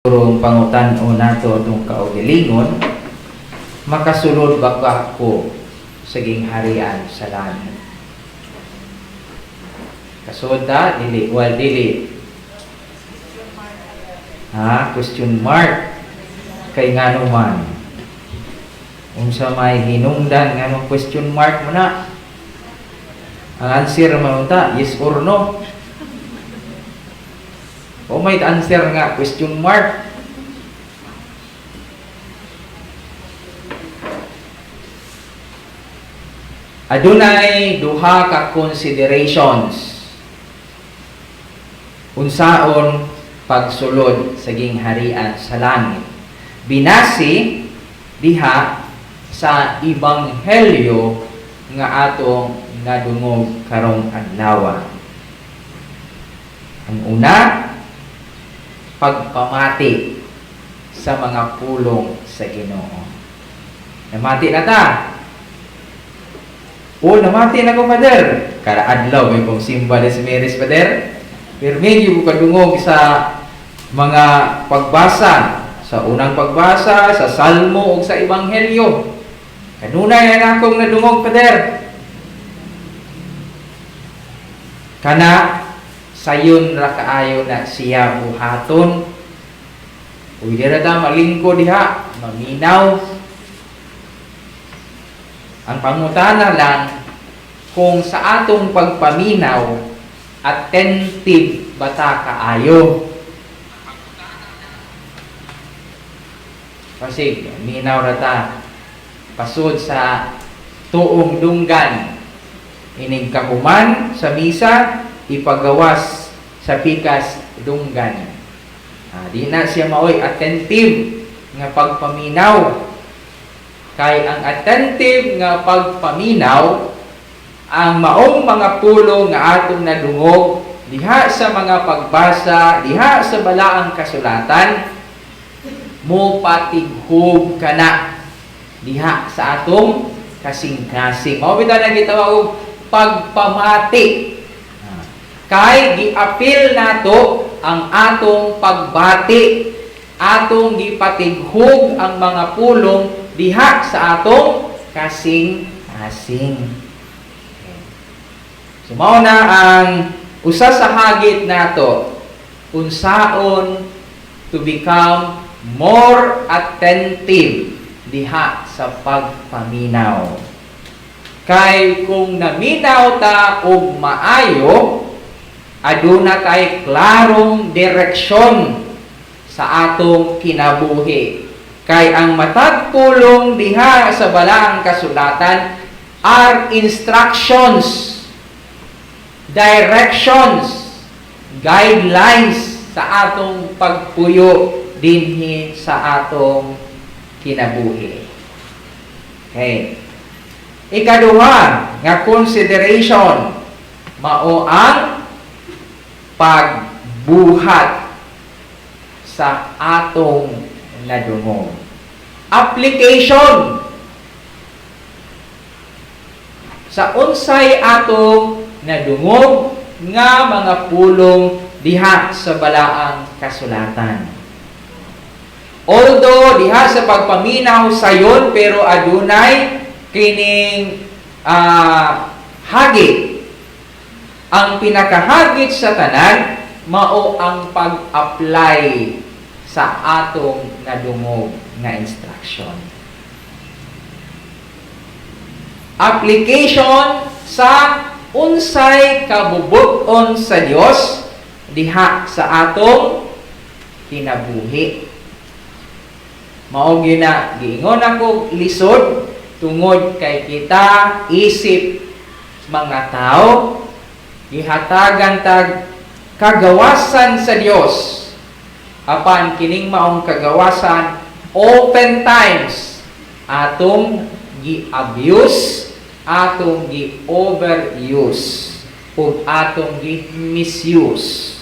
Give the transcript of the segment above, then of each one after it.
Kurong pangutan-o nato itong kaugalingon, makasulod ba ko saging harian sa langit? Kasoda, dili, wal dili. Question mark. Kay nga naman. Unsa may hinungdan nga mo question mark mo na. Ang answer mo ta, yes or no. O may answer nga, question mark. Adunay duha ka considerations unsaon pagsulod saging harian sa langit. Binasi diha sa ebanghelyo nga atong nadungog karong adlaw. Ang una, pagpamati sa mga pulong sa Ginoo. Namati na ta. Namati na ko, Pader. Kada adlaw may kong simba des Maris, Pader. Pero medyo ko kadungog sa mga pagbasa, sa unang pagbasa, sa Salmo o sa Ebanghelyo. Kanunay na akong nadungog, Pader. Kana sayon ra kaayo na siya buhaton. Uy dira ta malingkod diha, maminaw. Ang pangutana lang kung sa atong pagpaminaw attentive bata kaayo. Kasi minaw ra ta pasud sa tuong dunggan. Inig kakuman sa misa, ipagawas sa pikas dunggan. Di na siya maoy attentive nga pagpaminaw. Kay ang attentive nga pagpaminaw, ang maong mga pulo nga atong nadungog, diha sa mga pagbasa, diha sa balaang kasulatan, mo patighog kana diha sa atong kasing-kasing. Mao bitaw na gitawag pagpamati. Kay giapil nato ang atong pagbati, atong gipatighog ang mga pulong diha sa atong kasing-kasing. So mao na ang usa sa hagit nato unsaon to become more attentive diha sa pagpaminaw. Kay kung naminaw ta og maayo, aduna tay klarong direksyon sa atong kinabuhi. Kay ang matag pulong diha sa balaang kasulatan are instructions, directions, guidelines sa atong pagpuyo dinhi sa atong kinabuhi. Okay. Ikaduha nga consideration mao ang pagbuhat sa atong nadungog. Application sa unsay atong nadungog nga mga pulong diha sa balaang kasulatan. Although diha sa pagpaminaw sayon pero adunay kining hagit. Ang pinakahagit sa tanan mao ang pag-apply sa atong nadungog nga instruction. Application sa unsay kabubuton sa Dios diha sa atong kinabuhi. Mao gina giingon ako lisod tungod kay kita isip mga tao gihatagan tag kagawasan sa Dios. Apan kining maong kagawasan open times atong gi-abuse, atong gi-overuse, ug atong gi-misuse.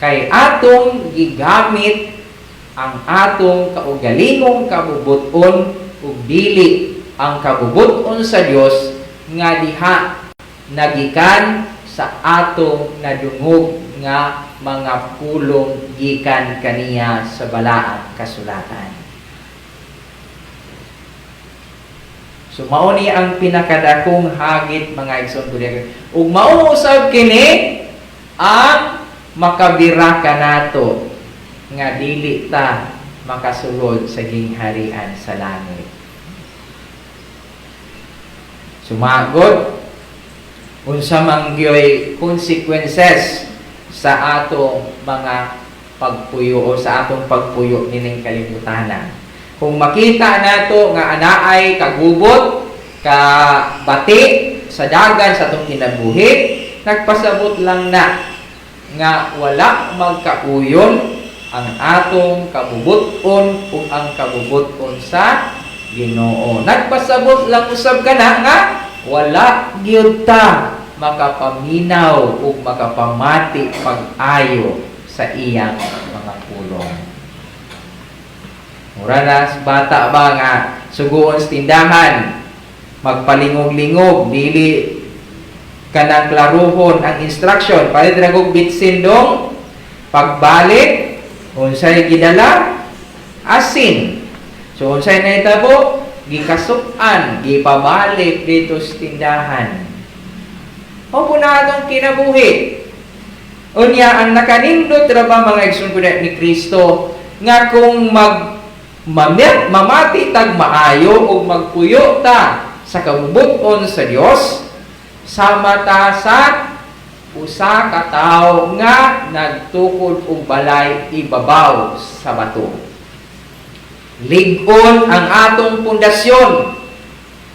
Kay atong gigamit ang atong kaugalingong kabubuton ug dili ang kabubuton sa Dios nga diha nagikan sa atong nadungog nga mga pulong gikan kaniya sa balaang kasulatan. So mao ni ang pinakadakong hagit mga igsoon ko diha. Ug mao usab kini ang makabira kanato nga dili ta makasulod sa gingharian sa langit. Sumagod unsa man gyoy consequences sa atong mga pagpuyo o sa atong pagpuyo nining kalibutanan. Kung makita nato nga anaay kagubot, kabati sa dagan sa atong kinabuhi, nagpasabot lang na nga wala magkauyon ang atong kabubuton ug ang kabubuton sa Ginoo. Nagpasabot lang usab kana nga wala gyud ta makapaminaw ug makapamati pag-ayo sa iyang mga pulong. Mura na bata ba nga suguon sa tindahan, magpalingog-lingog, dili kanang klaruhon ang instruction, palit ragog bitsin dong, pagbalik, unsay gidala, asin. So unsay nahitabo, gikasukan, gipabalik dito sa tindahan. O punadong kinabuhi. Unya, ang nakanindot ra ba mga igsoon ko ni Kristo, nga kung mamati tag maayo o magpuyo ta sa kabubuton sa Dios, sama ta sa usa ka tawo nga nagtukod og balay ibabaw sa bato. Lig-on ang atong pundasyon,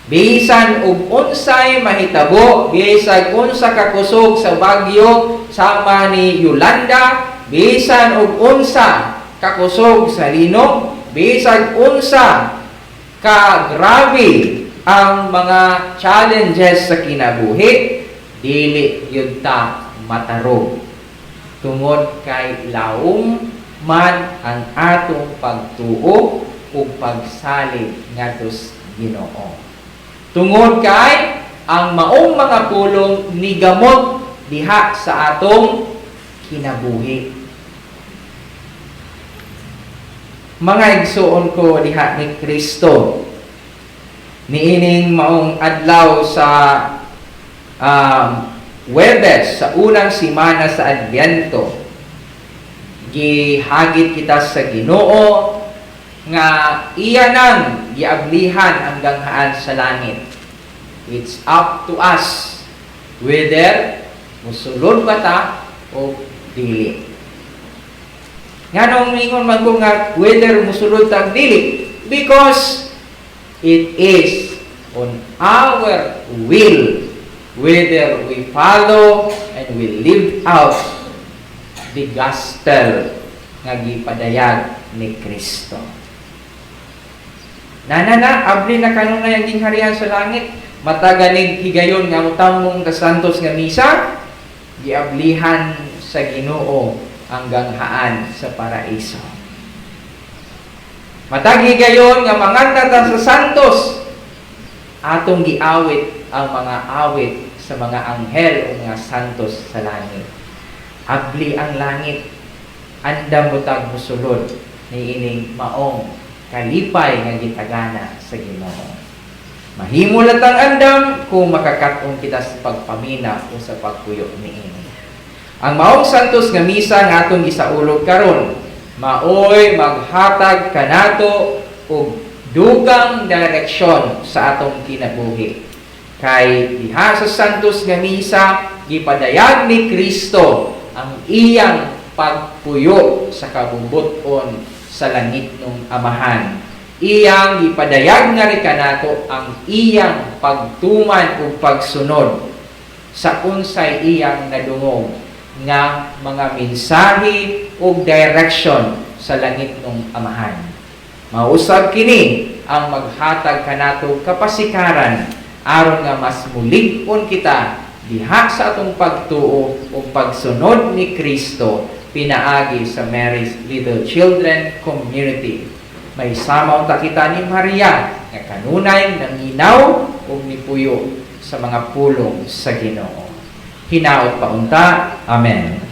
bisan og unsay mahitabo, bisan unsa ka kusog sa bagyo sama ni Yolanda, bisan og unsa ka kusog sa linog, bisan unsa ka grabe ang mga challenges sa kinabuhi, dili yun ta matarog. Tungod kay laom man ang atong pagtuo o pagsalig ngadto sa Ginoo. Tungod kay ang maong mga pulong nigamot diha sa atong kinabuhi. Mga igsuon ko diha ni Kristo, niining maong adlaw sa Huwebes, sa unang simana sa Adbyento, gihagit kita sa Ginoo nga iya nang giablihan ang ganghaan sa langit. It's up to us whether musulod ba ta o dili. Nganong mingon man ko nga whether musulod ta o dili, because it is on our will whether we follow and we live out the gospel nga gipadayag ni Kristo. Abli na kanunay ang gingharian sa langit, mataganig higayon nga mutamong kasantos nga misa, giablihan sa Ginoo ang ganghaan sa paraiso. Matag higayon nga manganta ta sa santos, atong giawit ang mga awit sa mga anghel o mga santos sa langit. Abli ang langit, andam butag musulod ni ining maong kalipay nga gitagana sa Ginoo. Mahimo latang andam kung makakaton kita sa pagpamina o sa pagpuyo niini. Ang maong santos nga misa nga atong gisaulog karon, maoy maghatag kanato og dugang direksyon sa atong kinabuhi. Kay diha sa santos nga misa gipadayag ni Kristo ang iyang pagpuyo sa kabubuton sa langit ng Amahan. Iyang ipadayag nga rin kanato ang iyang pagtuman o pagsunod sa unsay iyang nadungog nga mga mensahe o direction sa langit ng Amahan. Mausab kini ang maghatag kanato kapasikaran aron nga mas mulig-on kita diha sa atong pagtuo o pagsunod ni Kristo pinaagi sa Mary's Little Children Community. May samaw ta kita ni Maria nga kanunay nanginaw o nipuyo sa mga pulong sa Ginoo. hinaot paunta. Amen.